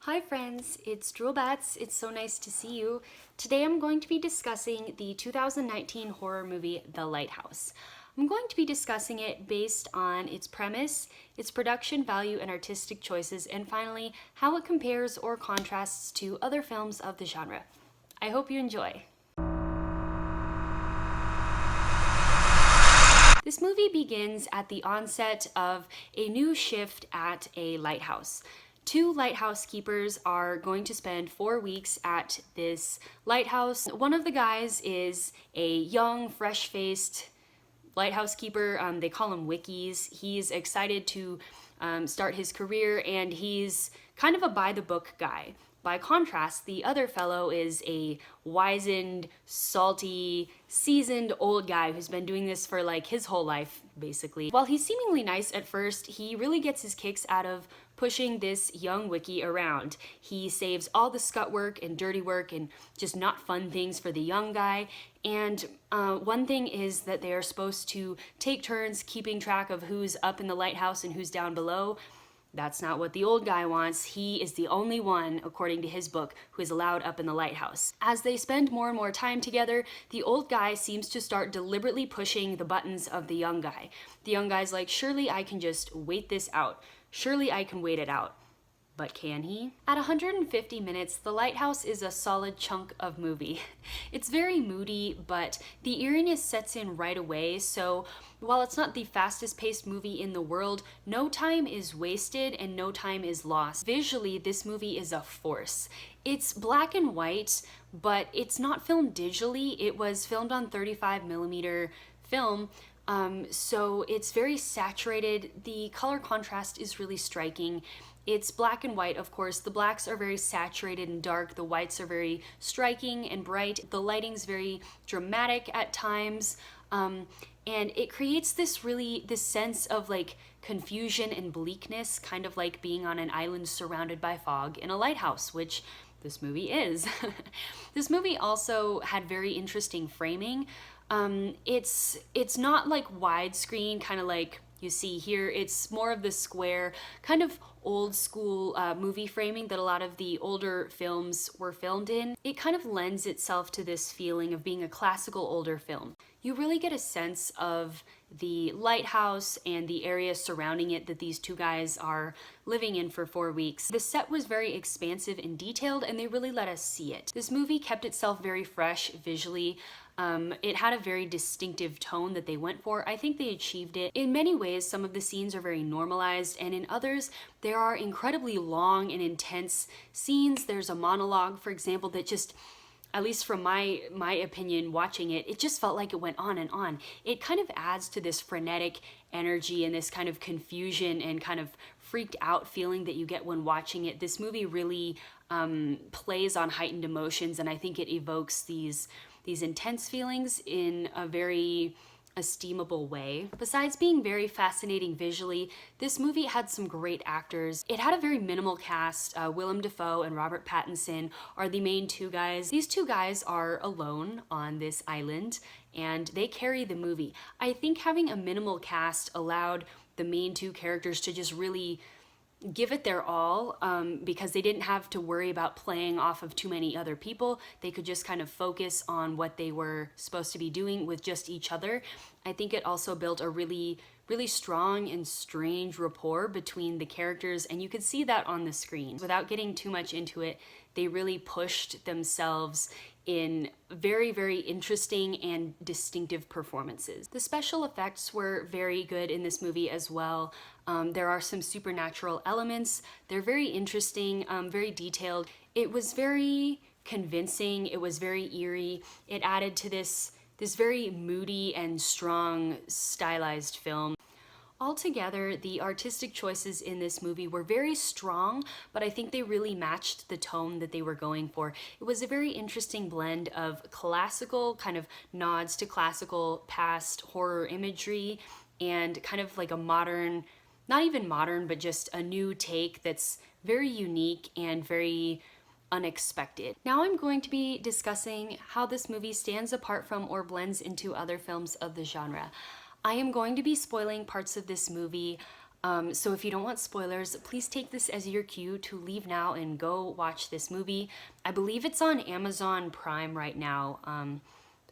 Hi friends, it's Droolbatz. It's so nice to see you. Today I'm going to be discussing the 2019 horror movie, The Lighthouse. I'm going to be discussing it based on its premise, its production value and artistic choices, and finally, how it compares or contrasts to other films of the genre. I hope you enjoy. This movie begins at the onset of a new shift at a lighthouse. Two lighthouse keepers are going to spend 4 weeks at this lighthouse. One of the guys is a young, fresh-faced lighthouse keeper. They call him Wickies. He's excited to start his career, and he's kind of a by-the-book guy. By contrast, the other fellow is a wizened, salty, seasoned old guy who's been doing this for like his whole life, basically. While he's seemingly nice at first, he really gets his kicks out of pushing this young Wickie around. He saves all the scut work and dirty work and just not fun things for the young guy. And one thing is that they are supposed to take turns keeping track of who's up in the lighthouse and who's down below. That's not what the old guy wants. He is the only one, according to his book, who is allowed up in the lighthouse. As they spend more and more time together, the old guy seems to start deliberately pushing the buttons of the young guy. The young guy's like, surely I can just wait this out. Surely I can wait it out. But can he? At 150 minutes, The Lighthouse is a solid chunk of movie. It's very moody, but the eeriness sets in right away, so while it's not the fastest paced movie in the world, no time is wasted and no time is lost. Visually, this movie is a force. It's black and white, but it's not filmed digitally. It was filmed on 35mm film, so it's very saturated. The color contrast is really striking. It's black and white, of course. The blacks are very saturated and dark. The whites are very striking and bright. The lighting's very dramatic at times. And it creates this sense of like confusion and bleakness, kind of like being on an island surrounded by fog in a lighthouse, which this movie is. This movie also had very interesting framing. It's not like widescreen, kind of like you see here. It's more of the square, kind of old school movie framing that a lot of the older films were filmed in. It kind of lends itself to this feeling of being a classical older film. You really get a sense of the lighthouse and the area surrounding it that these two guys are living in for 4 weeks. The set was very expansive and detailed, and they really let us see it. This movie kept itself very fresh visually. It had a very distinctive tone that they went for. I think they achieved it. In many ways, some of the scenes are very normalized, and in others, there are incredibly long and intense scenes. There's a monologue, for example, that just, at least from my opinion watching it, it just felt like it went on and on. It kind of adds to this frenetic energy and this kind of confusion and kind of freaked out feeling that you get when watching it. This movie really plays on heightened emotions, and I think it evokes these intense feelings in a very esteemable way. Besides being very fascinating visually, this movie had some great actors. It had a very minimal cast. Willem Dafoe and Robert Pattinson are the main two guys. These two guys are alone on this island, and they carry the movie. I think having a minimal cast allowed the main two characters to just really give it their all, because they didn't have to worry about playing off of too many other people. They could just kind of focus on what they were supposed to be doing with just each other. I think it also built a really strong and strange rapport between the characters, and you could see that on the screen. Without getting too much into it, they really pushed themselves in very interesting and distinctive performances. The special effects were very good in this movie as well. There are some supernatural elements. They're very interesting, very detailed. It was very convincing. It was very eerie. It added to this very moody and strong stylized film. Altogether, the artistic choices in this movie were very strong, but I think they really matched the tone that they were going for. It was a very interesting blend of classical, kind of nods to classical past horror imagery, and kind of like a modern, not even modern, but just a new take that's very unique and very unexpected. Now I'm going to be discussing how this movie stands apart from or blends into other films of the genre. I am going to be spoiling parts of this movie. So if you don't want spoilers, please take this as your cue to leave now and go watch this movie. I believe it's on Amazon Prime right now.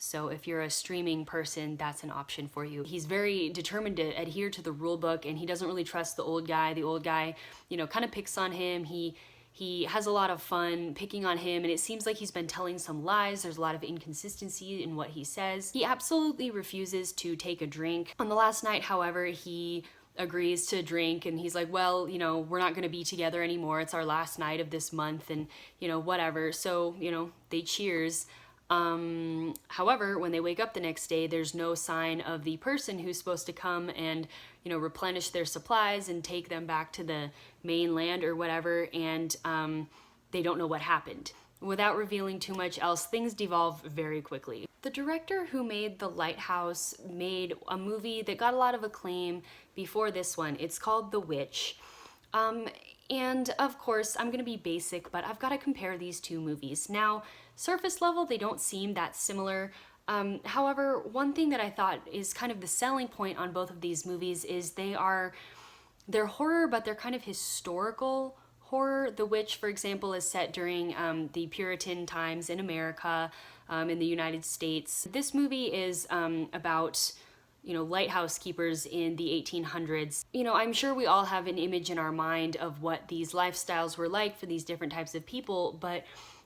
So if you're a streaming person, that's an option for you. He's very determined to adhere to the rule book, and he doesn't really trust the old guy. The old guy, you know, kind of picks on him. He has a lot of fun picking on him, and it seems like he's been telling some lies. There's a lot of inconsistency in what he says. He absolutely refuses to take a drink. On the last night, however, he agrees to drink, and he's like, well, you know, we're not going to be together anymore. It's our last night of this month, and, you know, whatever. So, you know, they cheers. However, when they wake up the next day, there's no sign of the person who's supposed to come and, you know, replenish their supplies and take them back to the mainland or whatever, and they don't know what happened. Without revealing too much else, things devolve very quickly. The director who made The Lighthouse made a movie that got a lot of acclaim before this one. It's called The Witch. And of course, I'm gonna be basic, but I've got to compare these two movies. Now, surface level, they don't seem that similar. However, one thing that I thought is kind of the selling point on both of these movies is they're horror, but they're kind of historical horror. The Witch, for example, is set during the Puritan times in America, in the United States. This movie is about, you know, lighthouse keepers in the 1800s. You know, I'm sure we all have an image in our mind of what these lifestyles were like for these different types of people, but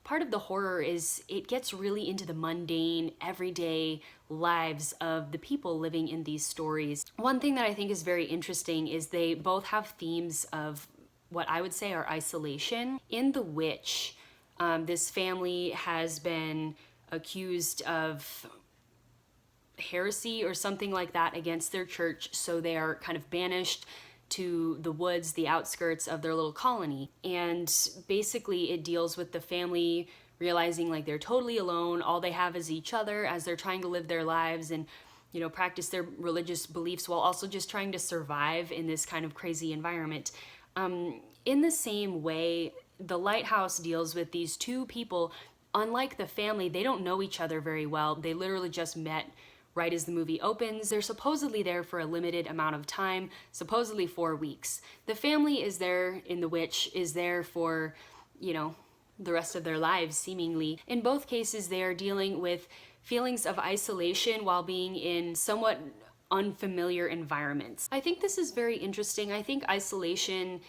part of the horror is it gets really into the mundane, everyday lives of the people living in these stories. One thing that I think is very interesting is they both have themes of what I would say are isolation. In The Witch, this family has been accused of heresy or something like that against their church, so they are kind of banished to the woods, the outskirts of their little colony. And basically it deals with the family realizing like they're totally alone. All they have is each other as they're trying to live their lives and, you know, practice their religious beliefs while also just trying to survive in this kind of crazy environment. In the same way, The Lighthouse deals with these two people. Unlike the family, they don't know each other very well. They literally just met right as the movie opens. They're supposedly there for a limited amount of time, supposedly 4 weeks. The family is there in The Witch, is there for, you know, the rest of their lives, seemingly. In both cases, they are dealing with feelings of isolation while being in somewhat unfamiliar environments. I think this is very interesting. I think isolation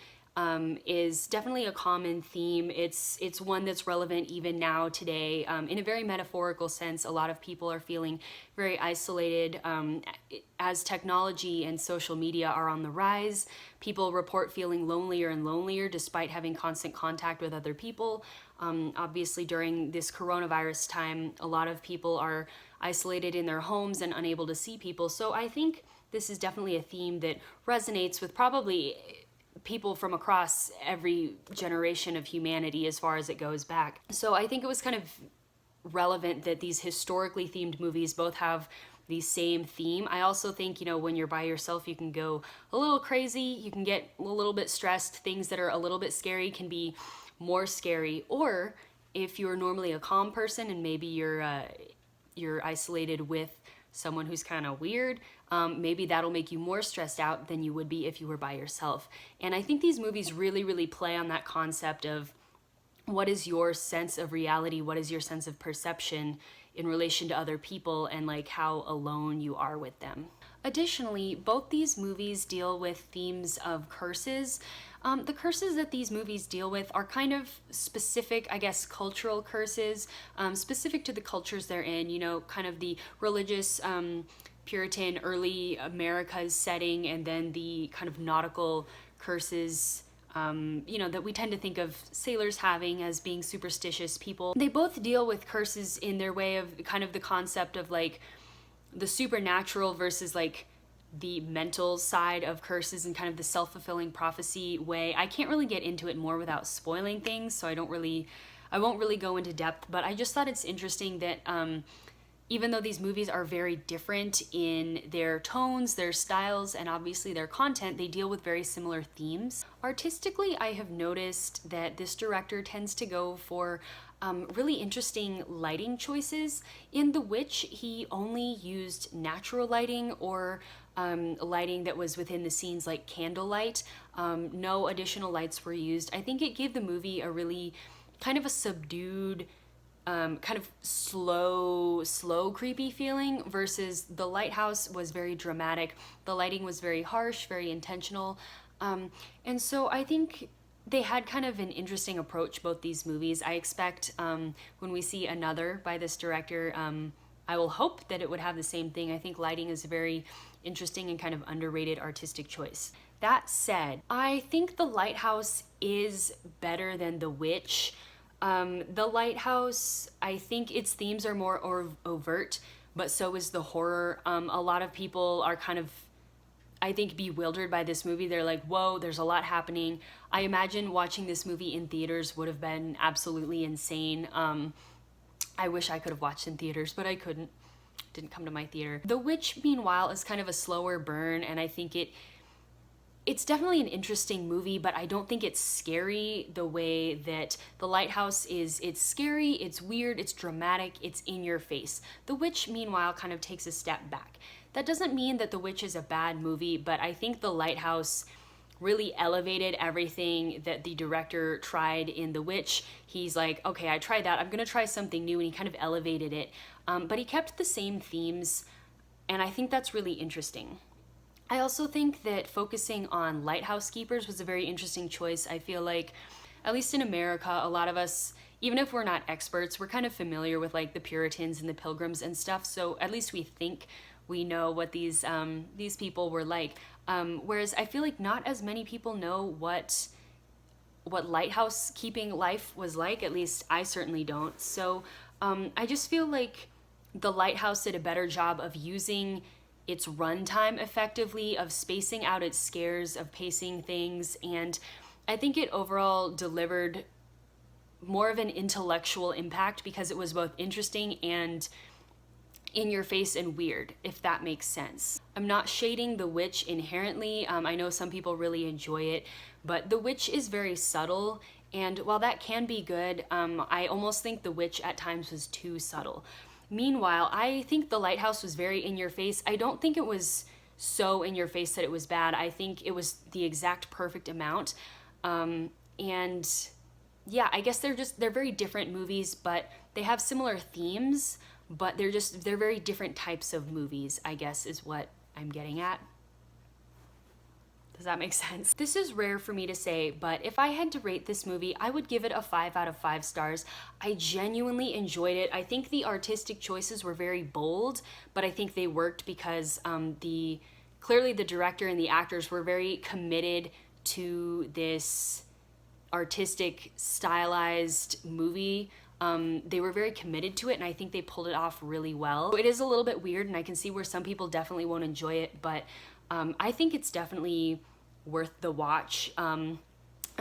is definitely a common theme. It's one that's relevant even now today. In a very metaphorical sense, a lot of people are feeling very isolated. As technology and social media are on the rise, people report feeling lonelier and lonelier despite having constant contact with other people. Obviously, during this coronavirus time, a lot of people are isolated in their homes and unable to see people. So I think this is definitely a theme that resonates with probably people from across every generation of humanity as far as it goes back. So I think it was kind of relevant that these historically themed movies both have the same theme. I also think, you know, when you're by yourself, you can go a little crazy, you can get a little bit stressed, things that are a little bit scary can be more scary. Or if you're normally a calm person and maybe you're isolated with someone who's kind of weird, maybe that'll make you more stressed out than you would be if you were by yourself. And I think these movies really, really play on that concept of what is your sense of reality, what is your sense of perception in relation to other people, and like how alone you are with them. Additionally, both these movies deal with themes of curses. The curses that these movies deal with are kind of specific, I guess, cultural curses, specific to the cultures they're in, you know, kind of the religious, Puritan, early America's setting, and then the kind of nautical curses, you know, that we tend to think of sailors having as being superstitious people. They both deal with curses in their way of kind of the concept of like the supernatural versus like the mental side of curses and kind of the self-fulfilling prophecy way. I can't really get into it more without spoiling things, so I won't really go into depth, but I just thought it's interesting that even though these movies are very different in their tones, their styles, and obviously their content, they deal with very similar themes. Artistically, I have noticed that this director tends to go for really interesting lighting choices. In The Witch, he only used natural lighting or lighting that was within the scenes, like candlelight. No additional lights were used. I think it gave the movie a really kind of a subdued, kind of slow, creepy feeling, versus The Lighthouse was very dramatic. The lighting was very harsh, very intentional. And so I think they had kind of an interesting approach, both these movies. I expect when we see another by this director, I will hope that it would have the same thing. I think lighting is a very interesting and kind of underrated artistic choice. That said, I think The Lighthouse is better than The Witch. The Lighthouse, I think its themes are more overt, but so is the horror. A lot of people are kind of, I think, bewildered by this movie. They're like, whoa, there's a lot happening. I imagine watching this movie in theaters would have been absolutely insane. I wish I could have watched in theaters, but I couldn't. Didn't come to my theater. The Witch, meanwhile, is kind of a slower burn, and I think it's definitely an interesting movie, but I don't think it's scary the way that The Lighthouse is. It's scary, it's weird, it's dramatic, it's in your face. The Witch, meanwhile, kind of takes a step back. That doesn't mean that The Witch is a bad movie, but I think The Lighthouse really elevated everything that the director tried in The Witch. He's like, okay, I tried that, I'm gonna try something new, and he kind of elevated it. But he kept the same themes, and I think that's really interesting. I also think that focusing on lighthouse keepers was a very interesting choice. I feel like, at least in America, a lot of us, even if we're not experts, we're kind of familiar with like the Puritans and the Pilgrims and stuff, so at least we think we know what these people were like. Whereas I feel like not as many people know what lighthouse keeping life was like. At least I certainly don't. So I just feel like The Lighthouse did a better job of using its runtime effectively, of spacing out its scares, of pacing things, and I think it overall delivered more of an intellectual impact because it was both interesting and in your face and weird, if that makes sense. I'm not shading The Witch inherently. I know some people really enjoy it, but The Witch is very subtle, and while that can be good, I almost think The Witch at times was too subtle. Meanwhile, I think The Lighthouse was very in your face. I don't think it was so in your face that it was bad. I think it was the exact perfect amount. And yeah, I guess they're very different movies, but they have similar themes, but they're very different types of movies, I guess is what I'm getting at. Does that make sense? This is rare for me to say, but if I had to rate this movie, I would give it a 5 out of 5 stars. I genuinely enjoyed it. I think the artistic choices were very bold, but I think they worked because clearly the director and the actors were very committed to this artistic, stylized movie. They were very committed to it, and I think they pulled it off really well. It is a little bit weird, and I can see where some people definitely won't enjoy it, but I think it's definitely worth the watch. I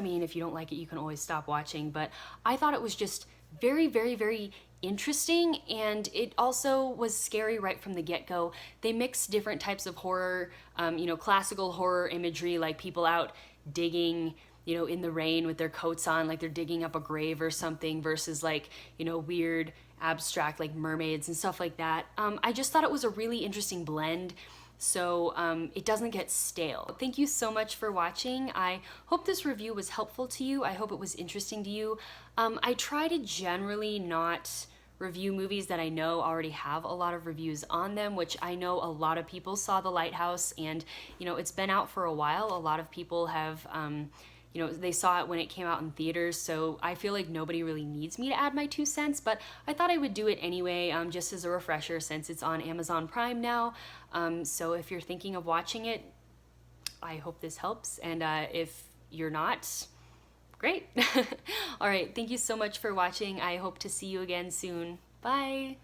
mean, if you don't like it, you can always stop watching, but I thought it was just very, very, very interesting, and it also was scary right from the get-go. They mixed different types of horror, classical horror imagery, like people out digging, in the rain with their coats on, like they're digging up a grave or something, versus like, weird, abstract, like mermaids and stuff like that. I just thought it was a really interesting blend, so it doesn't get stale. Thank you so much for watching. I hope this review was helpful to you. I hope it was interesting to you. I try to generally not review movies that I know already have a lot of reviews on them, which I know a lot of people saw The Lighthouse, and it's been out for a while. A lot of people have they saw it when it came out in theaters, so I feel like nobody really needs me to add my 2 cents, but I thought I would do it anyway, just as a refresher, since it's on Amazon Prime now. So if you're thinking of watching it, I hope this helps, and if you're not, great. All right, thank you so much for watching. I hope to see you again soon. Bye.